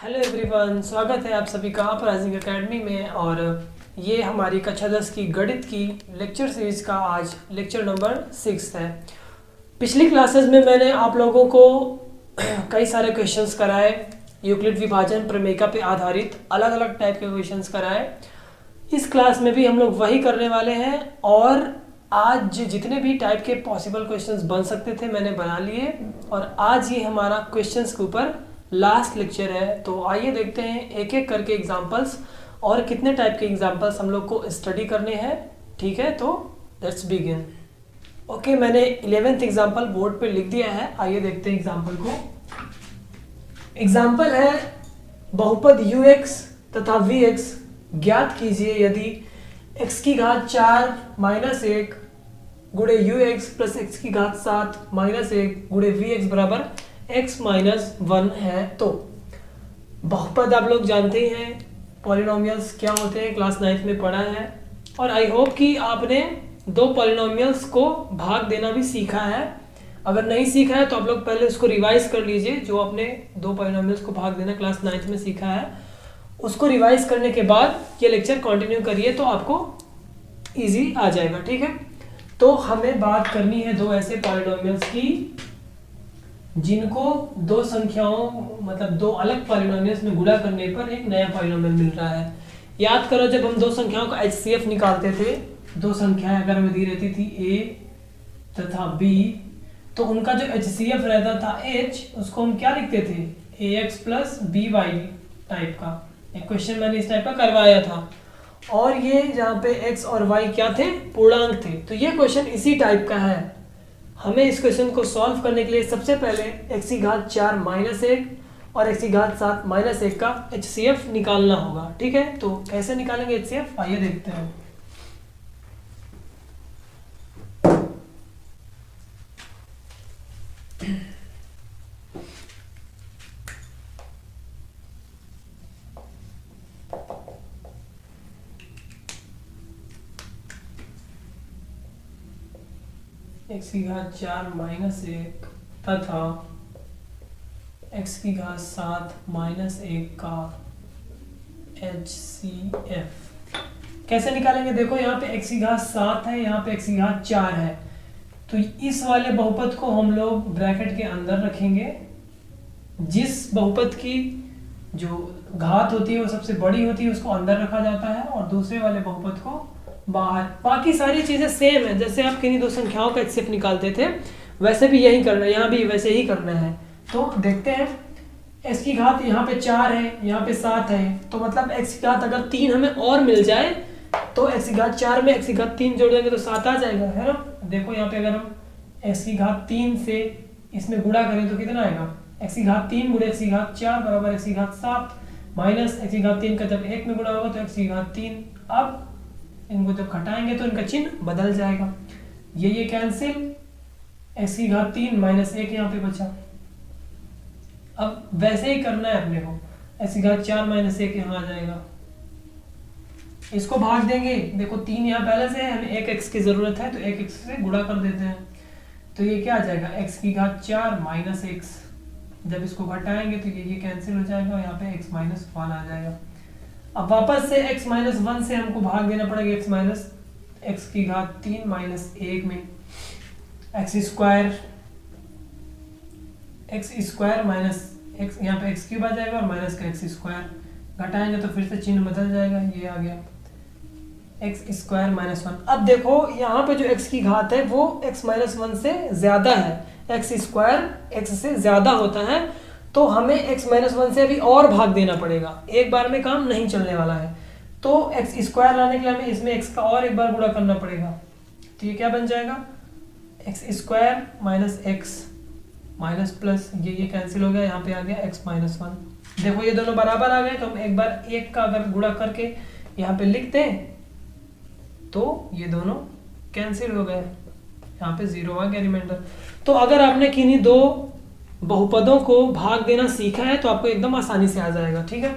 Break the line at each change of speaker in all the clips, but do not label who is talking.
Hello everyone, स्वागत है आप सभी का अपराइजिंग एकेडमी में। और ये हमारी कक्षा 10 की गणित की लेक्चर सीरीज का आज लेक्चर नंबर 6 है। पिछली क्लासेस में मैंने आप लोगों को कई सारे क्वेश्चंस कराए, यूक्लिड विभाजन प्रमेय पे आधारित अलग अलग टाइप के क्वेश्चंस कराए। इस क्लास में भी हम लोग वही करने वाले हैं और आज जितने भी टाइप के पॉसिबल क्वेश्चंस बन सकते थे मैंने बना लिए और आज ये हमारा क्वेश्चंस के ऊपर लास्ट लेक्चर है। तो आइए देखते हैं एक एक करके एग्जांपल्स और कितने टाइप के एग्जांपल्स हम लोग को स्टडी करने हैं। ठीक है, तो लेट्स बिगिन। ओके, मैंने 11th एग्जांपल बोर्ड पे लिख दिया है। आइए देखते हैं एग्जांपल को। एग्जांपल है बहुपद ux तथा vx ज्ञात कीजिए यदि x की घात 4 माइनस 1 गुणे ux प्लस x की घात 7 माइनस 1 गुणे vx बराबर x माइनस 1 है। तो बहुपद आप लोग जानते ही हैं, पॉलिनोमियल्स क्या होते हैं, क्लास 9th में पढ़ा है। और आई होप कि आपने दो पॉलिनोमियल्स को भाग देना भी सीखा है। अगर नहीं सीखा है तो आप लोग पहले उसको रिवाइज कर लीजिए। जो आपने दो पॉलिनोमियल्स को भाग देना क्लास 9th में सीखा है, उसको रिवाइज करने के बाद ये लेक्चर कंटिन्यू करिए तो आपको इजी आ जाएगा। ठीक है, तो हमें बात करनी है दो ऐसे पॉलिनोमियल्स की जिनको दो संख्याओं मतलब दो अलग पॉलिनोमियल्स में गुणा करने पर एक नया पॉलिनोमियल मिल रहा है। याद करो, जब हम दो संख्याओं का HCF निकालते थे, दो संख्याएं अगर हमें दी रहती थी A तथा B, तो उनका जो HCF रहता था H, उसको हम क्या लिखते थे, AX प्लस BY टाइप का। एक क्वेश्चन मैंने इस टाइप का करवाया था और ये जहाँ पे x और y क्या थे, पूर्णांक थे। तो ये क्वेश्चन इसी टाइप का है। हमें इस क्वेश्चन को सॉल्व करने के लिए सबसे पहले x की घात 4 माइनस 1 और x की घात 7 माइनस 1 का HCF निकालना होगा। ठीक है, तो कैसे निकालेंगे HCF, आइए देखते हैं। x की घात 4 माइनस 1 तथा x की घात 7 माइनस 1 का HCF कैसे निकालेंगे। देखो, यहाँ पे x की घात 7 है, यहाँ पे x की घात 4 है। तो इस वाले बहुपद को हम लोग ब्रैकेट के अंदर रखेंगे। जिस बहुपद की जो घात होती है वो सबसे बड़ी होती है उसको अंदर रखा जाता है और दूसरे वाले बहुपद को बाहर। बाकी सारी चीजें सेम है, जैसे आप किन्हीं दो संख्याओं का HCF निकालते थे वैसे भी यही करना है, यहाँ भी वैसे ही करना है। तो देखते हैं, x की घात यहाँ पे 4 है, यहाँ पे 7 है, तो मतलब x की घात अगर 3 हमें और मिल जाए तो x की घात 4 में x की घात 3 जोड़ देंगे तो 7 आ जाएगा, है ना। देखो यहाँ पे अगर हम x की घात 3 से इसमें गुणा करें तो कितना आएगा, x की घात 3 गुणे x की घात 4 बराबर x की घात 7 माइनस x की घात 3 का जब 1 में गुणा होगा तो x की घात 3। अब इनको जब घटाएंगे तो इनका चिन्ह बदल जाएगा, ये कैंसिल, x की घात 3 माइनस 1 यहाँ पे बचा। अब वैसे ही करना है अपने को, x की घात 4 माइनस 1 यहाँ आ जाएगा, इसको भाग देंगे। देखो 3 यहाँ पहले से है, हमें एक x की जरूरत है तो एक x से गुणा कर देते हैं। तो ये क्या आ जाएगा, x की घात 4 माइनस x, जब इसको घटाएंगे तो ये कैंसिल हो जाएगा और यहाँ पे x माइनस 1 आ जाएगा। अब वापस से x माइनस 1 से हमको भाग देना पड़ेगा x माइनस x की घात 3 माइनस 1 में, x स्क्वायर माइनस x, यहाँ पे x क्यूब आ जाएगा और माइनस का x स्क्वायर, घटाएंगे तो फिर से चिन्ह बदल जाएगा, ये आ गया x स्क्वायर माइनस 1। अब देखो यहाँ पे जो x की घात है वो x माइनस 1 से ज्यादा है, x स्क्वायर x से ज्यादा होता है, तो हमें x माइनस 1 से अभी और भाग देना पड़ेगा, एक बार में काम नहीं चलने वाला है। तो x स्क्वायर लाने के लिए हमें इसमें x का और एक बार गुणा करना पड़ेगा। तो ये क्या बन जाएगा, x square minus x minus plus ये कैंसिल हो गया, यहाँ पे आ गया x माइनस 1। देखो ये दोनों बराबर आ गए, तो हम एक बार एक का अगर गुणा करके यहाँ पे लिख दें तो ये दोनों कैंसिल हो गए, यहाँ पे 0 आ गया रिमाइंडर। तो अगर आपने किन्हीं दो बहुपदों को भाग देना सीखा है तो आपको एकदम आसानी से आ जाएगा। ठीक है,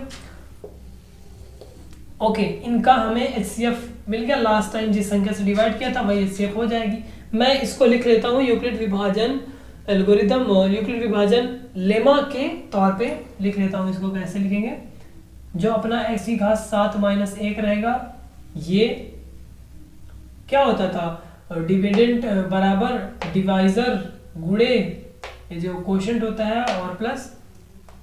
ओके, इनका हमें HCF मिल गया। लास्ट टाइम जिस संख्या से डिवाइड किया था वही HCF हो जाएगी। मैं इसको लिख लेता हूँ यूक्लिड विभाजन एल्गोरिदम यूक्लिड विभाजन लेमा के तौर पे लिख लेता हूँ। इसको कैसे लिखेंगे, जो अपना x की घात 7 माइनस 1 रहेगा, ये क्या होता था, डिविडेंड बराबर डिवाइजर गुणे ये जो क्वोशंट होता है और प्लस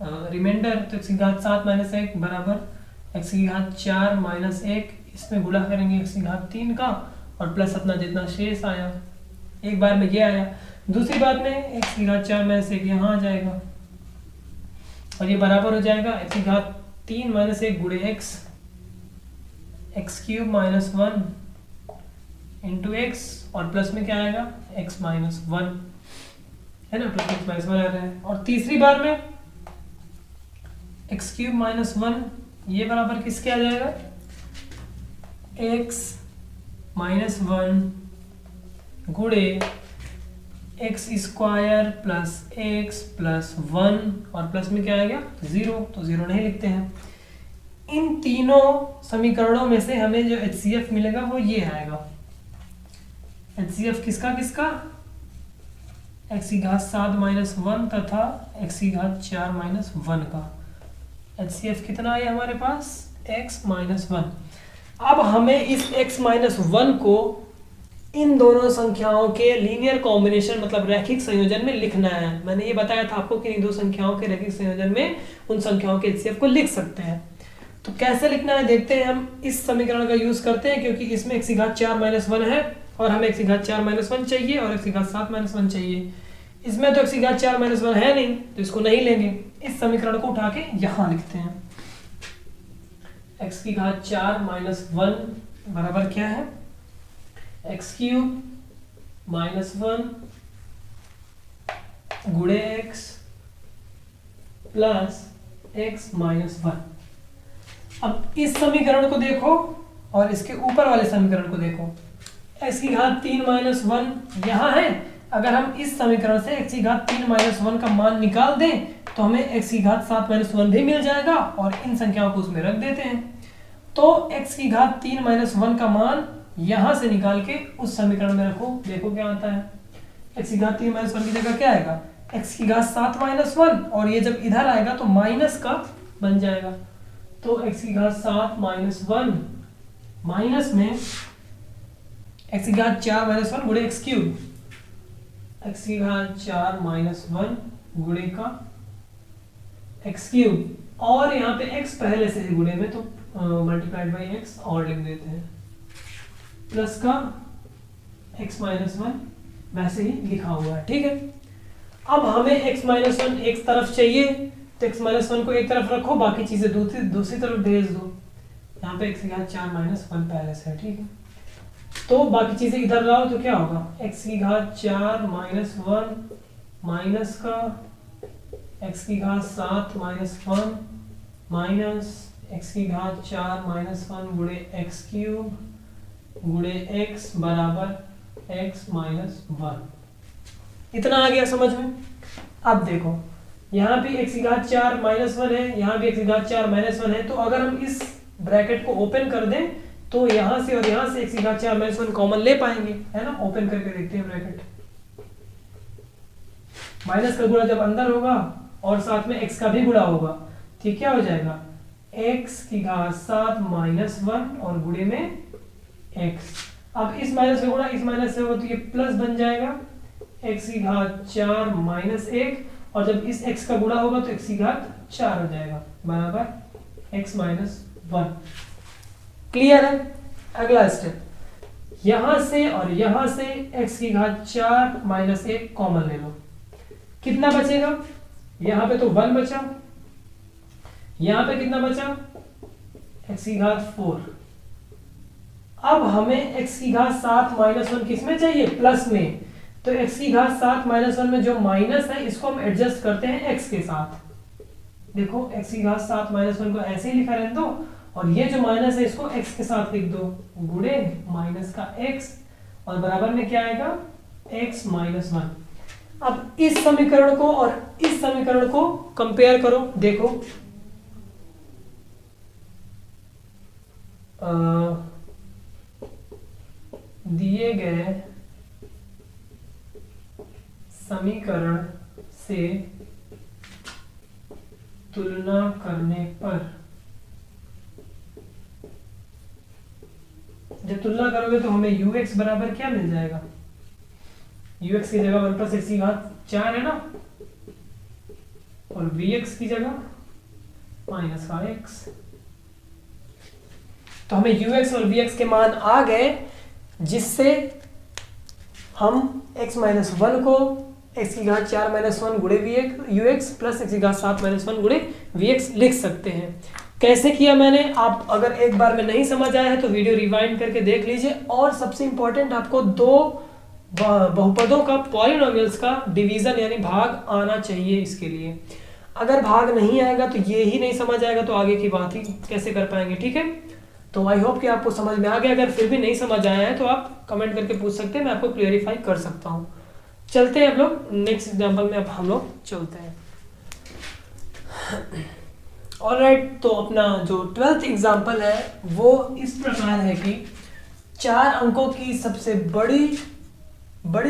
रिमाइंडर। तो x की घात 7 माइनस 1 बराबर x की घात 4 माइनस 1, इसमें गुणा करेंगे x की घात 3 का और प्लस अपना जितना शेष आया, एक बार में ये आया। दूसरी बात में x की घात 4 माइनस 1 यहाँ आ जाएगा और ये बराबर हो जाएगा x की घात 3 माइनस 1 गुणे x cube minus 1 into x और प्लस में क्या आएगा x माइनस 1, है ना, प्लस एक्स माइनस 1 आ रहा है। और तीसरी बार में एक्स क्यूब माइनस 1 ये बराबर किसके आ जाएगा, x माइनस 1 गुणे x square plus x plus 1 और प्लस में क्या आएगा 0, तो 0 नहीं लिखते हैं। इन तीनों समीकरणों में से हमें जो HCF मिलेगा वो ये आएगा। HCF किसका किसका, x की घात 7 माइनस 1 तथा x की घात 4 माइनस 1 का HCF कितना आया हमारे पास, x माइनस 1। अब हमें इस x माइनस 1 को इन दोनों संख्याओं के लीनियर कॉम्बिनेशन मतलब रैखिक संयोजन में लिखना है। मैंने ये बताया था आपको कि इन दो संख्याओं के रैखिक संयोजन में उन संख्याओं के HCF को लिख सकते हैं। तो कैसे लिखना है देखते हैं। हम इस समीकरण का यूज करते हैं क्योंकि इसमें x की घात 4 माइनस 1 है और हमें x की घात 4 माइनस 1 चाहिए और x की घात 7 माइनस 1 चाहिए। इसमें तो x की घात 4 माइनस 1 है नहीं, तो इसको नहीं लेंगे। इस समीकरण को उठा के यहाँ लिखते हैं। x की घात 4 माइनस 1 बराबर क्या है, एक्स क्यूब माइनस 1 गुणे एक्स प्लस एक्स माइनस 1। अब इस समीकरण को देखो और इसके ऊपर वाले समीकरण को देखो। x की घात 3 माइनस 1 यहाँ है। अगर हम इस समीकरण से x की घात 3 माइनस 1 का मान निकाल दें तो हमें x की घात 7 माइनस 1 भी मिल जाएगा और इन संख्याओं को उसमें रख देते हैं। तो x की घात 3 माइनस 1 का मान यहां से निकाल के उस समीकरण में रखो, देखो क्या आता है। x की घात 3 माइनस 1 की जगह क्या आएगा, x की घात 7 माइनस 1 और ये जब इधर आएगा तो माइनस का बन जाएगा। तो x की घात 7 माइनस 1 माइनस में x की घात 4 माइनस 1 गुणे एक्स क्यूब, x की घात 4 माइनस 1 गुणे का एक्स क्यूब और यहाँ पे x पहले से गुणे में तो मल्टीप्लाइड बाई एक्स और लिख देते हैं प्लस का x माइनस 1 वैसे ही लिखा हुआ है, ठीक है। अब हमें x माइनस 1 एक तरफ चाहिए तो x माइनस 1 को एक तरफ रखो, बाकी चीजें दूसरी तरफ भेज दो। यहाँ पे x की घात 4 माइनस 1 पहले से है, ठीक है। तो बाकी चीजें इधर लाओ तो क्या होगा, x की घात 4 माइनस 1 माइनस का x की घात 7 माइनस 1 माइनस x की घात 4 माइनस 1 गुणे एक्स क्यूब गुणे x बराबर x माइनस 1। इतना आ गया समझ में। अब देखो यहाँ भी x की घात 4 माइनस 1 है, यहाँ भी x की घात 4 माइनस 1 है। तो अगर हम इस ब्रैकेट को ओपन कर दें तो यहाँ से और यहाँ से x की घात 4 माइनस 1 कॉमन ले पाएंगे, है ना। ओपन करके देखते हैं ब्रैकेट। माइनस का गुणा जब अंदर होगा और साथ में x का भी गुणा होगा तो क्या हो जाएगा, x की घात 7 माइनस 1 और गुणे में x। अब इस माइनस का गुणा इस माइनस से होगा तो ये प्लस बन जाएगा x की घात 4 माइनस 1 और जब इस x का गुणा होगा तो x की घात 4 हो जाएगा बराबर x माइनस 1। क्लियर है। अगला स्टेप, यहां से और यहां से x की घात 4 माइनस 1 कॉमन ले लो, कितना बचेगा, यहां पे तो 1 बचा, यहां पे कितना बचा x की घात 4। अब हमें x की घात 7 माइनस 1 किस में चाहिए, प्लस में। तो x की घात 7 माइनस 1 में जो माइनस है इसको हम एडजस्ट करते हैं x के साथ। देखो x की घात 7 माइनस 1 को ऐसे ही लिखा रहने दो और ये जो माइनस है इसको x के साथ लिख दो, गुणे माइनस का x और बराबर में क्या आएगा x माइनस 1। अब इस समीकरण को और इस समीकरण को कंपेयर करो, देखो दिए गए समीकरण से तुलना करने पर, जब तुलना करोगे तो हमें ux बराबर क्या मिल जाएगा, ux की जगह 1 + x की घात 4 है ना, और vx की जगह -5x। तो हमें ux और vx के मान आ गए, जिससे हम x - 1 को x की घात 4 - 1 गुणे ux प्लस x की घात 7 - 1 गुणे vx लिख सकते हैं। कैसे किया मैंने, आप अगर एक बार में नहीं समझ आया है तो वीडियो रिवाइंड करके देख लीजिए। और सबसे इंपॉर्टेंट, आपको दो बहुपदों का, पॉलिनोमियल्स का डिवीजन यानी भाग आना चाहिए इसके लिए। अगर भाग नहीं आएगा तो ये ही नहीं समझ आएगा, तो आगे की बात ही कैसे कर पाएंगे। ठीक है, तो आई होप कि आपको समझ में आ गया। अगर फिर भी नहीं समझ आया है तो आप कमेंट करके पूछ सकते हैं, मैं आपको क्लियरिफाई कर सकता हूँ। चलते हैं हम लोग नेक्स्ट एग्जाम्पल में, अब हम लोग चलते हैं। ऑलराइट, तो अपना जो 12th एग्जाम्पल है वो इस प्रकार है कि 4 अंकों की सबसे बड़ी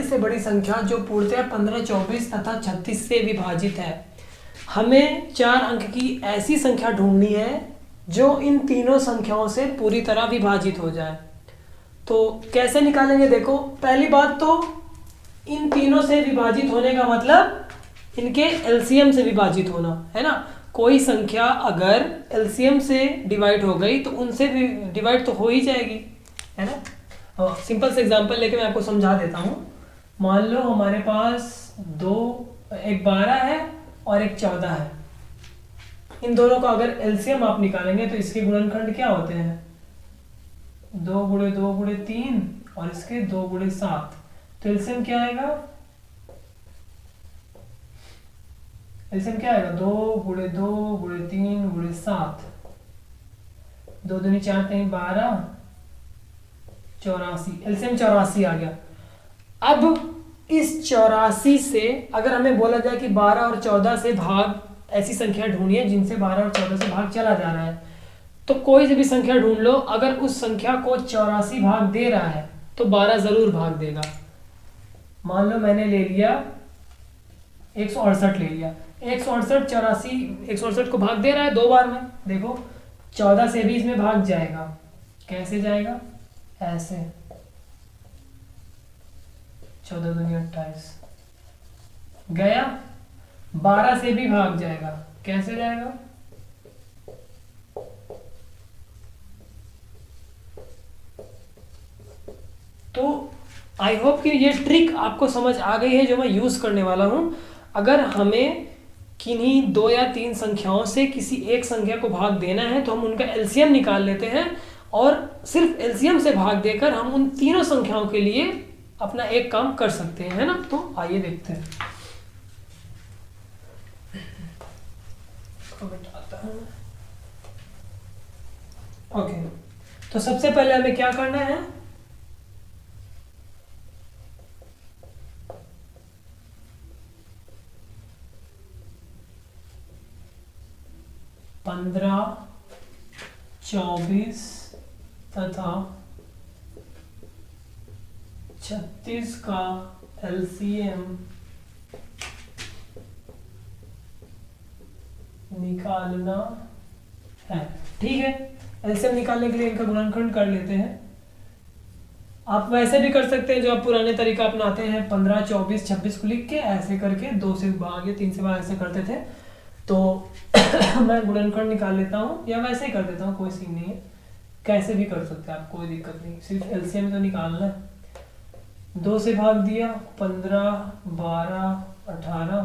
से बड़ी संख्या जो पूर्णतः 15, 24 तथा 36 से विभाजित है। हमें 4 अंक की ऐसी संख्या ढूंढनी है जो इन तीनों संख्याओं से पूरी तरह विभाजित हो जाए। तो कैसे निकालेंगे, देखो पहली बात तो इन तीनों से विभाजित होने का मतलब इनके एलसीएम से विभाजित होना है ना। कोई संख्या अगर एलसीएम से डिवाइड हो गई तो उनसे भी डिवाइड तो हो ही जाएगी, है ना। सिंपल से एग्जांपल लेके मैं आपको समझा देता हूँ। मान लो हमारे पास एक 12 है और एक 14 है। इन दोनों का अगर एलसीएम आप निकालेंगे तो इसके गुणनखंड क्या होते हैं, 2 × 2 × 3 और इसके 2 × 7। तो एलसीएम क्या आएगा, एलसीएम क्या आएगा, 2 × 2 × 3 × 7, 2 दूनी 4 3 12, 84। एलसीएम 84 आ गया। अब इस 84 से अगर हमें बोला जाए कि 12 और 14 से भाग, ऐसी संख्या ढूंढिए जिनसे 12 और 14 से भाग चला जा रहा है, तो कोई सी भी संख्या ढूंढ लो, अगर उस संख्या को 84 भाग दे रहा है तो 12 जरूर भाग देगा। मान लो मैंने ले लिया 168 ले लिया, 168 84 168 को भाग दे रहा है 2 बार में। देखो 14 से भी इसमें भाग जाएगा, कैसे जाएगा, ऐसे 14 दूनी 28 गया। 12 से भी भाग जाएगा, कैसे जाएगा, तो आई होप कि ये ट्रिक आपको समझ आ गई है जो मैं यूज करने वाला हूं। अगर हमें किन्हीं 2 या 3 संख्याओं से किसी एक संख्या को भाग देना है तो हम उनका एलसीएम निकाल लेते हैं और सिर्फ एलसीएम से भाग देकर हम उन तीनों संख्याओं के लिए अपना एक काम कर सकते हैं, है ना। तो आइए देखते हैं। ओके, तो सबसे पहले हमें क्या करना है, पंद्रह 24 तथा 36 का एलसीएम निकालना है। ठीक है, एलसीएम निकालने के लिए इनका गुणनखंड कर लेते हैं। आप वैसे भी कर सकते हैं जो आप पुराने तरीका अपनाते हैं, 15 24 26 को लिख के ऐसे करके 2 से भाग या 3 से भाग ऐसे करते थे। तो मैं गुणनखंड निकाल लेता हूँ या वैसे ही कर देता हूँ, कोई सीन नहीं है, कैसे भी कर सकते हैं आप, कोई दिक्कत नहीं, सिर्फ एलसीएम तो निकालना है। 2 से भाग दिया 15 12 18,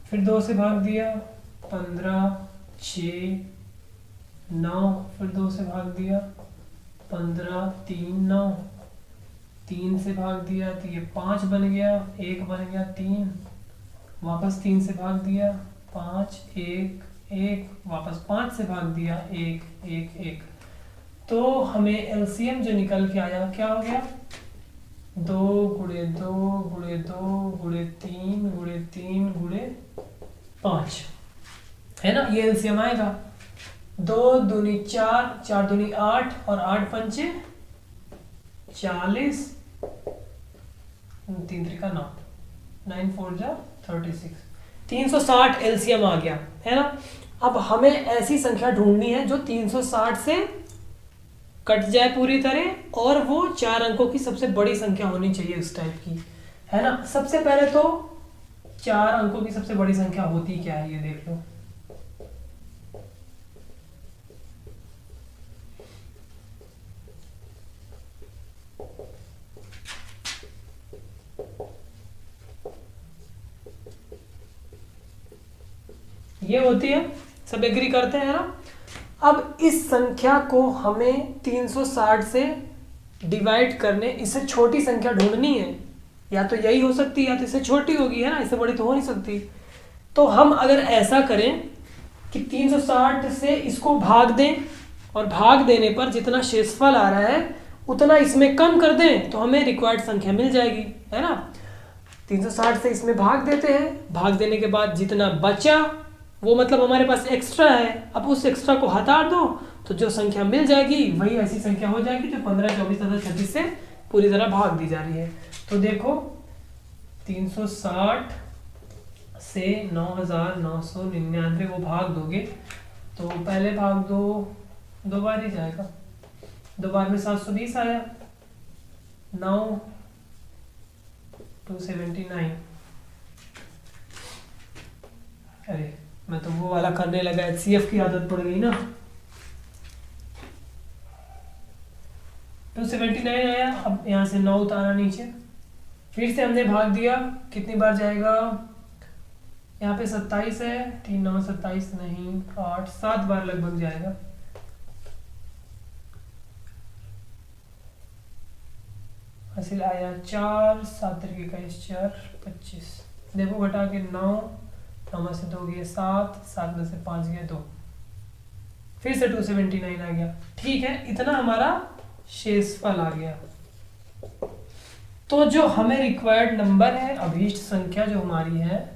फिर 2 से भाग दिया 15 6 9, फिर 2 से भाग दिया 15 3 9, 3 से भाग दिया तो ये 5 बन गया, 1 बन गया 3, वापस 3 से भाग दिया 5 1 1, वापस 5 से भाग दिया 1 1 1। तो हमें एलसीएम जो निकल के आया क्या हो गया, 2 × 2 × 2 × 3 × 3 × 5, है ना। ये एलसीएम आएगा। 2 दूनी 4 4 दूनी 8 और 8 पंचे 40, 3 3 का 9, 9 4 जा 36, 360 एलसीएम आ गया है ना। अब हमें ऐसी संख्या ढूंढनी है जो 360 से कट जाए पूरी तरह और वो 4 अंकों की सबसे बड़ी संख्या होनी चाहिए उस टाइप की, है ना। सबसे पहले तो 4 अंकों की सबसे बड़ी संख्या होती क्या है ये देख लो। ये होती है, सब एग्री करते हैं ना। अब इस संख्या को हमें 360 से डिवाइड करने, इससे छोटी संख्या ढूंढनी है, या तो यही हो सकती है या तो इससे छोटी होगी, है ना, इससे बड़ी तो हो नहीं सकती। तो हम अगर ऐसा करें कि 360 से इसको भाग दें और भाग देने पर जितना शेषफल आ रहा है उतना इसमें कम कर दें तो हमें रिक्वायर्ड संख्या मिल जाएगी, है ना। 360 से इसमें भाग देते हैं, भाग देने के बाद जितना बचा वो मतलब हमारे पास एक्स्ट्रा है, अब उस एक्स्ट्रा को हटा दो तो जो संख्या मिल जाएगी वही ऐसी संख्या हो जाएगी जो 15, 24 तथा 36 से पूरी तरह भाग दी जा रही है। तो देखो 360 से 9999 वो भाग दोगे तो पहले भाग दो बार ही जाएगा, 2 बार में 720 आया, 9 279। अरे मैं तो वो वाला करने लगा, HCF की आदत पड़ गई ना। 279 आया, अब यहाँ से 9 उतारा नीचे, फिर से हमने भाग दिया, कितनी बार जाएगा, यहाँ पे 27 है, 3 9 27 नहीं 8 7 बार लगभग जाएगा। हासिल आया 4, 7 तरीके का 4 25। देखो घटा के 9 में से 2 गए 7, 7 में से 5 गए 2, फिर से 279 आ गया। ठीक है, इतना हमारा शेषफल आ गया। तो जो हमें रिक्वायर्ड नंबर है, अभीष्ट संख्या जो हमारी है,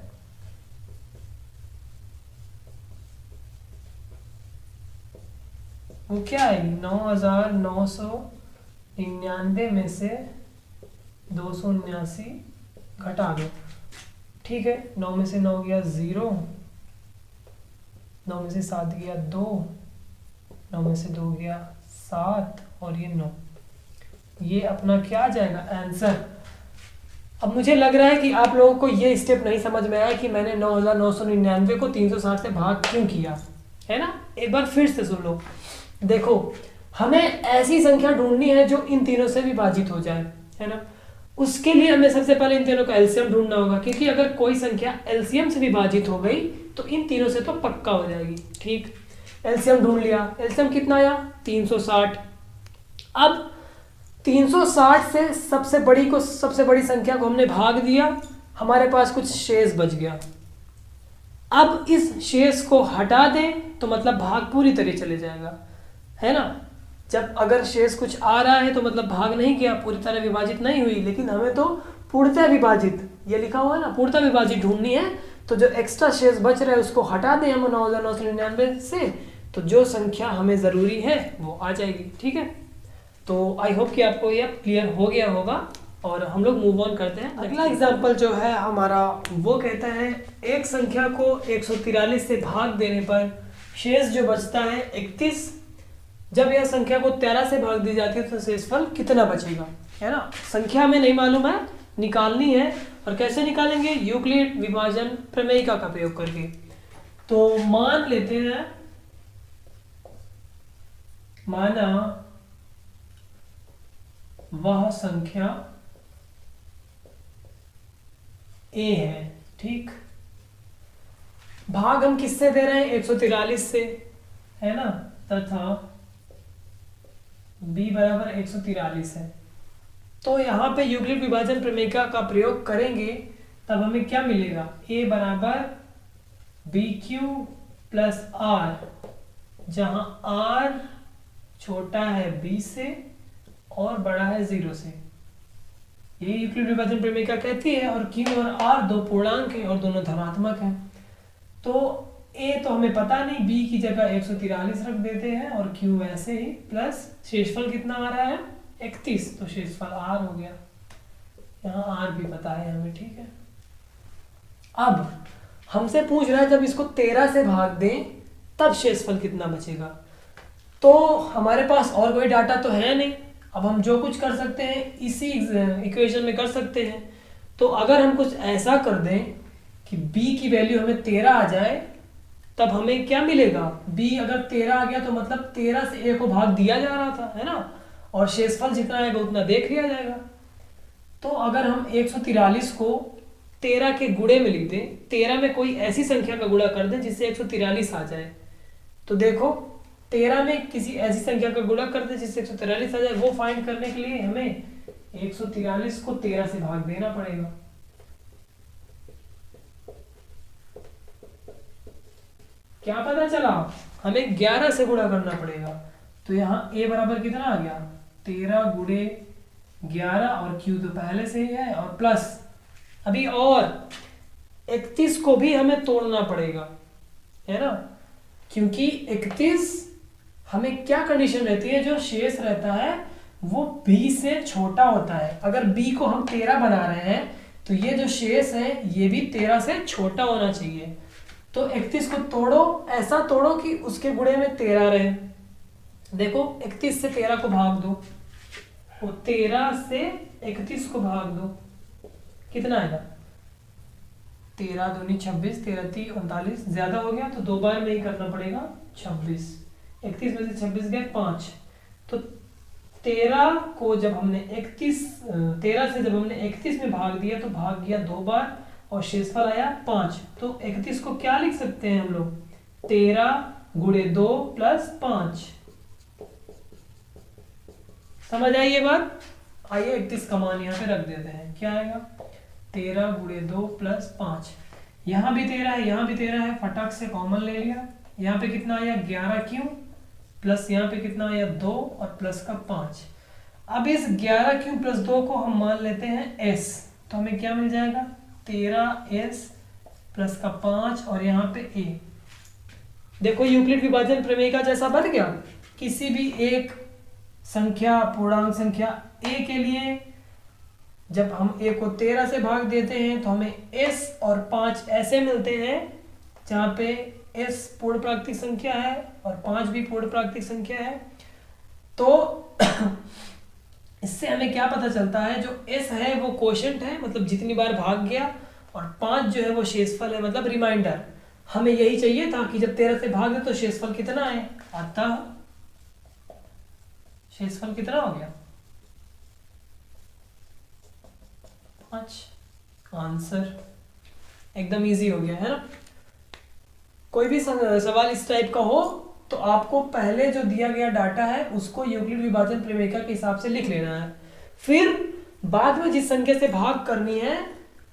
वो क्या आएगी, 9999 में से 279 घटा दो। ठीक है, 9 में से 9 गया 0, 9 में से 7 गया 2, 9 में से 2 गया 7 और ये 9, ये अपना क्या आ जाएगा आंसर। अब मुझे लग रहा है कि आप लोगों को ये स्टेप नहीं समझ में आया कि मैंने 9999 को 360 से भाग क्यों किया, है ना। एक बार फिर से सुन लो। देखो हमें ऐसी संख्या ढूंढनी है जो इन तीनों से विभाजित हो जाए, है ना। उसके लिए हमें सबसे पहले इन तीनों का एलसीएम ढूंढना होगा, क्योंकि अगर कोई संख्या एलसीएम से विभाजित हो गई तो इन तीनों से तो पक्का हो जाएगी। ठीक, एलसीएम ढूंढ लिया, एलसीएम कितना आया 360। अब 360 से सबसे बड़ी संख्या को हमने भाग दिया, हमारे पास कुछ शेष बच गया। अब इस शेष को हटा दें तो मतलब भाग पूरी तरह चले जाएगा, है ना। जब अगर शेष कुछ आ रहा है तो मतलब भाग नहीं किया, पूरी तरह विभाजित नहीं हुई, लेकिन हमें तो पूर्णतः विभाजित, ये लिखा हुआ है ना, पूर्णतः विभाजित ढूंढनी है। तो जो एक्स्ट्रा शेष बच रहा है उसको हटा दें हम 9999 से, तो जो संख्या हमें ज़रूरी है वो आ जाएगी। ठीक है, तो आई होप कि आपको ये क्लियर हो गया होगा और हम लोग मूव ऑन करते हैं। अगला एग्जाम्पल जो है हमारा वो कहता है एक संख्या को 143 से भाग देने पर शेष जो बचता है 31। जब यह संख्या को 13 से भाग दी जाती है तो शेषफल कितना बचेगा, है ना। संख्या हमें नहीं मालूम है, निकालनी है। और कैसे निकालेंगे, यूक्लिड विभाजन प्रमेयिका का प्रयोग करके। तो मान लेते हैं, माना वह संख्या ए है, ठीक। भाग हम किससे दे रहे हैं, 143 से, है ना, तथा b बराबर 143 है। तो यहाँ पे यूक्लिड विभाजन प्रमेयिका का प्रयोग करेंगे तब हमें क्या मिलेगा, a बराबर BQ प्लस R, जहां R छोटा है b से और बड़ा है 0 से, ये यूक्लिड विभाजन प्रमेयिका कहती है। और Q और R दो पूर्णांक हैं और दोनों धनात्मक हैं। तो A तो हमें पता नहीं, B की जगह 143 रख देते हैं और Q वैसे ही, प्लस शेषफल कितना आ रहा है 31, तो शेषफल R हो गया। यहाँ R भी पता है हमें, ठीक है। अब हमसे पूछ रहा है जब इसको 13 से भाग दें तब शेषफल कितना बचेगा। तो हमारे पास और कोई डाटा तो है नहीं, अब हम जो कुछ कर सकते हैं इसी इक्वेशन में कर सकते हैं। तो अगर हम कुछ ऐसा कर दें कि b की वैल्यू हमें 13 आ जाए, तब हमें क्या मिलेगा, b अगर 13 आ गया तो मतलब 13 से a को भाग दिया जा रहा था, है ना, और शेषफल जितना आएगा उतना देख लिया जाएगा। तो अगर हम 143 को 13 के गुणे में लिख दें, 13 में कोई ऐसी संख्या का गुणा कर दें जिससे 143 आ जाए, तो देखो 13 में किसी ऐसी संख्या का गुणा कर दें जिससे 143 आ जाए, वो फाइंड करने के लिए हमें 143 को 13 से भाग देना पड़ेगा। क्या पता चला, हमें 11 से गुणा करना पड़ेगा। तो यहाँ a बराबर कितना आ गया, 13 गुणे 11, और q तो पहले से ही है, और प्लस अभी और 31 को भी हमें तोड़ना पड़ेगा, है ना, क्योंकि 31 हमें क्या कंडीशन रहती है, जो शेष रहता है वो b से छोटा होता है। अगर b को हम 13 बना रहे हैं तो ये जो शेष है ये भी 13 से छोटा होना चाहिए। तो 31 को तोड़ो, ऐसा तोड़ो कि उसके गुणे में 13 रहे। देखो 31 से 13 को भाग दो, वो 13 से 31 को भाग दो, कितना आएगा, 13 दूनी 26, 13 तीन 39, ज्यादा हो गया तो दो बार में ही करना पड़ेगा 26, 31 में से 26 गए 5। तो 13 को जब हमने 13 से जब हमने 31 में भाग दिया तो भाग गया दो बार और शेषफल आया 5। तो 31 को क्या लिख सकते हैं हम लोग, 13 गुणे 2 प्लस 5। समझ आई ये बात। आइए 31 का मान यहाँ पे रख देते हैं, क्या आएगा, 13 गुणे 2 प्लस 5। यहाँ भी 13 है, यहाँ भी 13 है, फटाक से कॉमन ले लिया। यहाँ पे कितना आया 11 क्यों, प्लस यहाँ पे कितना आया 2 और प्लस का 5। अब इस 11 क्यू प्लस 2 को हम मान लेते हैं s, तो हमें क्या मिल जाएगा 13s प्लस का 5 और यहाँ पे a। देखो यूक्लिड विभाजन प्रमेय जैसा बन गया। किसी भी एक संख्या, पूर्णांक संख्या a के लिए जब हम a को 13 से भाग देते हैं तो हमें s और 5 ऐसे मिलते हैं जहाँ पे s पूर्ण प्राकृतिक संख्या है और 5 भी पूर्ण प्राकृतिक संख्या है। तो इससे हमें क्या पता चलता है, जो s है वो कोशेंट है, मतलब जितनी बार भाग गया, और 5 जो है वो शेषफल है, मतलब रिमाइंडर। हमें यही चाहिए था कि जब 13 से भाग दे तो शेषफल कितना है, अतः शेषफल कितना हो गया 5। आंसर एकदम इजी हो गया है ना। कोई भी सवाल इस टाइप का हो तो आपको पहले जो दिया गया डाटा है उसको यूक्लिड विभाजन प्रमेय के हिसाब से लिख लेना है, फिर बाद में जिस संख्या से भाग करनी है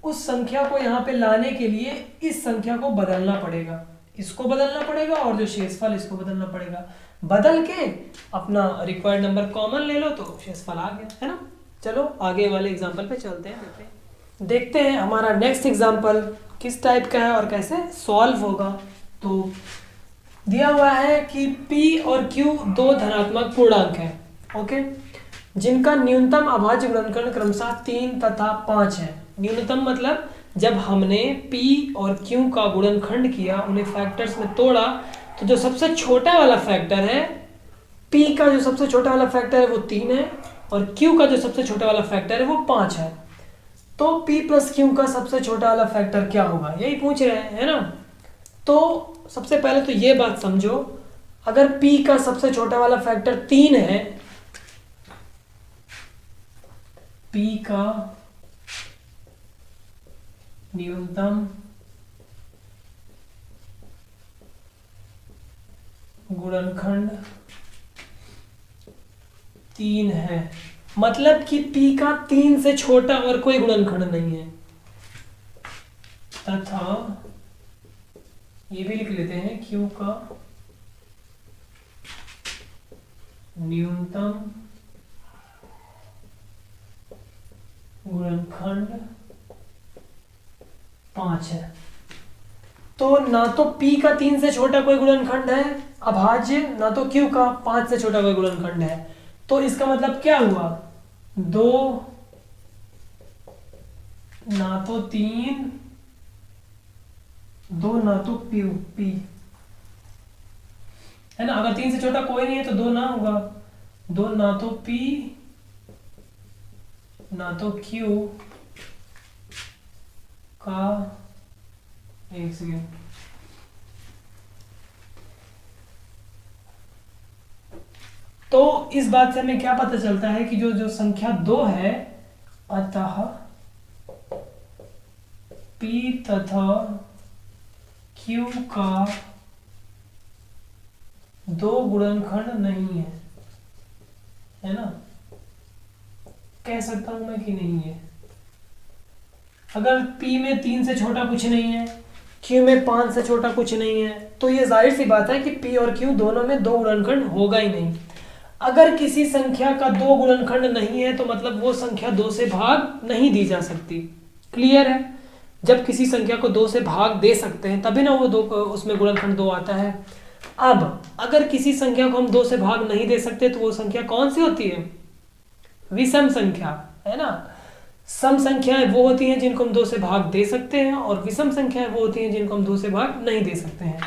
उस संख्या को यहाँ पे लाने के लिए इस संख्या को बदलना पड़ेगा, इसको बदलना पड़ेगा और जो शेषफल इसको बदलना पड़ेगा। बदल के अपना रिक्वायर्ड नंबर कॉमन ले लो तो शेषफल आ गया, है ना। चलो आगे वाले एग्जाम्पल पे चलते हैं, देखते हैं हमारा नेक्स्ट एग्जाम्पल किस टाइप का है और कैसे सॉल्व होगा। तो दिया हुआ है कि p और q दो धनात्मक पूर्णांक हैं, ओके, जिनका न्यूनतम अभाज्य गुणनखंड क्रमशः 3 तथा 5 है। न्यूनतम मतलब जब हमने p और q का गुणनखंड किया, उन्हें फैक्टर्स में तोड़ा, तो जो सबसे छोटा वाला फैक्टर है, p का जो सबसे छोटा वाला फैक्टर है वो 3 है और q का जो सबसे छोटा वाला फैक्टर है वो 5 है। तो p प्लस q का सबसे छोटा वाला फैक्टर क्या होगा, यही पूछ रहे हैं, है ना। तो सबसे पहले तो ये बात समझो, अगर p का सबसे छोटा वाला फैक्टर 3 है, p का न्यूनतम गुणनखंड 3 है, मतलब कि p का 3 से छोटा और कोई गुणनखंड नहीं है, तथा ये भी लिख लेते हैं q का न्यूनतम गुणनखंड 5 है। तो ना तो p का 3 से छोटा कोई गुणनखंड है अभाज्य, ना तो q का 5 से छोटा कोई गुणनखंड है। तो इसका मतलब क्या हुआ, 2 ना तो 3 दो ना तो पी है ना, अगर 3 से छोटा कोई नहीं है तो 2 ना होगा, 2 ना तो P ना तो Q का, एक सेकेंड, तो इस बात से हमें क्या पता चलता है कि जो संख्या 2 है, अतः P तथा Q का 2 गुणनखंड नहीं है ना, कह सकता हूं मैं कि नहीं है। अगर P में 3 से छोटा कुछ नहीं है, Q में 5 से छोटा कुछ नहीं है, तो ये जाहिर सी बात है कि P और Q दोनों में 2 गुणनखंड होगा ही नहीं। अगर किसी संख्या का 2 गुणनखंड नहीं है तो मतलब वो संख्या 2 से भाग नहीं दी जा सकती। क्लियर है? जब किसी संख्या को 2 से भाग दे सकते हैं तभी ना वो 2 उसमें गुणनखंड 2 आता है। अब अगर किसी संख्या को हम 2 से भाग नहीं दे सकते तो वो संख्या कौन सी होती है? विषम संख्या, है ना। सम संख्याएं वो होती हैं जिनको हम 2 से भाग दे सकते हैं और विषम संख्याएं वो होती हैं जिनको हम 2 से भाग नहीं दे सकते हैं।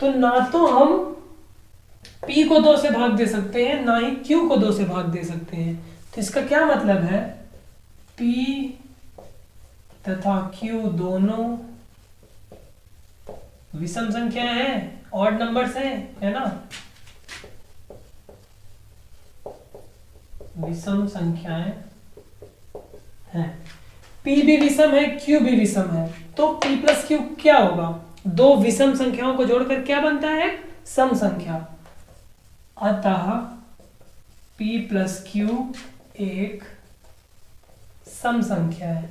तो ना तो हम P को 2 से भाग दे सकते हैं, ना ही Q को 2 से भाग दे सकते हैं। तो इसका क्या मतलब है? P तथा Q दोनों विषम संख्याएं हैं, ऑड नंबर्स हैं, है ना, विषम संख्याएं हैं। P भी विषम है, Q भी विषम है, तो P प्लस Q क्या होगा? 2 विषम संख्याओं को जोड़कर क्या बनता है? सम संख्या। अतः P प्लस Q एक सम संख्या है।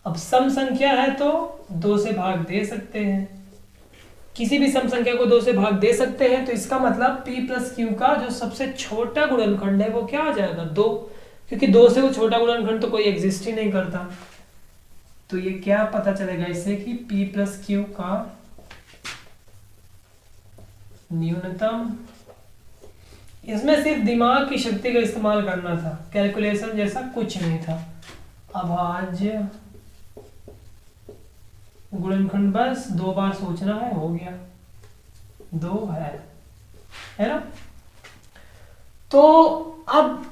अब सम संख्या है तो 2 से भाग दे सकते हैं, किसी भी सम संख्या को 2 से भाग दे सकते हैं, तो इसका मतलब P प्लस Q का जो सबसे छोटा गुणनखंड है वो क्या हो जाएगा? 2, क्योंकि 2 से वो छोटा गुणनखंड तो कोई एग्जिस्ट ही नहीं करता। तो ये क्या पता चलेगा इससे कि P प्लस Q का न्यूनतम, इसमें सिर्फ दिमाग की शक्ति का इस्तेमाल करना था, कैलकुलेशन जैसा कुछ नहीं था। अभाज्य गुणनखंड बस 2 बार सोचना है, हो गया, 2 है ना। तो अब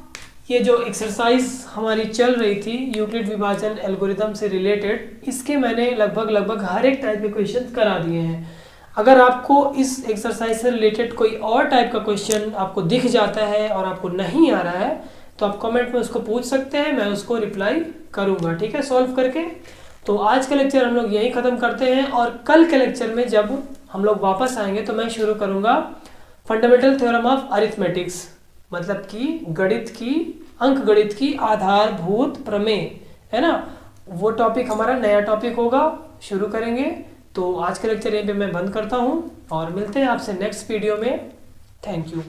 ये जो एक्सरसाइज हमारी चल रही थी यूक्लिड विभाजन एल्गोरिथम से रिलेटेड, इसके मैंने लगभग हर एक टाइप के क्वेश्चन करा दिए हैं। अगर आपको इस एक्सरसाइज से रिलेटेड कोई और टाइप का क्वेश्चन आपको दिख जाता है और आपको नहीं आ रहा है तो आप कमेंट में उसको पूछ सकते हैं, मैं उसको रिप्लाई करूँगा, ठीक है, सॉल्व करके। तो आज का लेक्चर हम लोग यहीं ख़त्म करते हैं और कल के लेक्चर में जब हम लोग वापस आएंगे तो मैं शुरू करूँगा फंडामेंटल थ्योरम ऑफ अरिथमेटिक्स, मतलब कि गणित की, अंक गणित की आधारभूत प्रमेय, है ना, वो टॉपिक हमारा नया टॉपिक होगा, शुरू करेंगे। तो आज का लेक्चर यहीं पे मैं बंद करता हूँ और मिलते हैं आपसे नेक्स्ट वीडियो में। Thank you.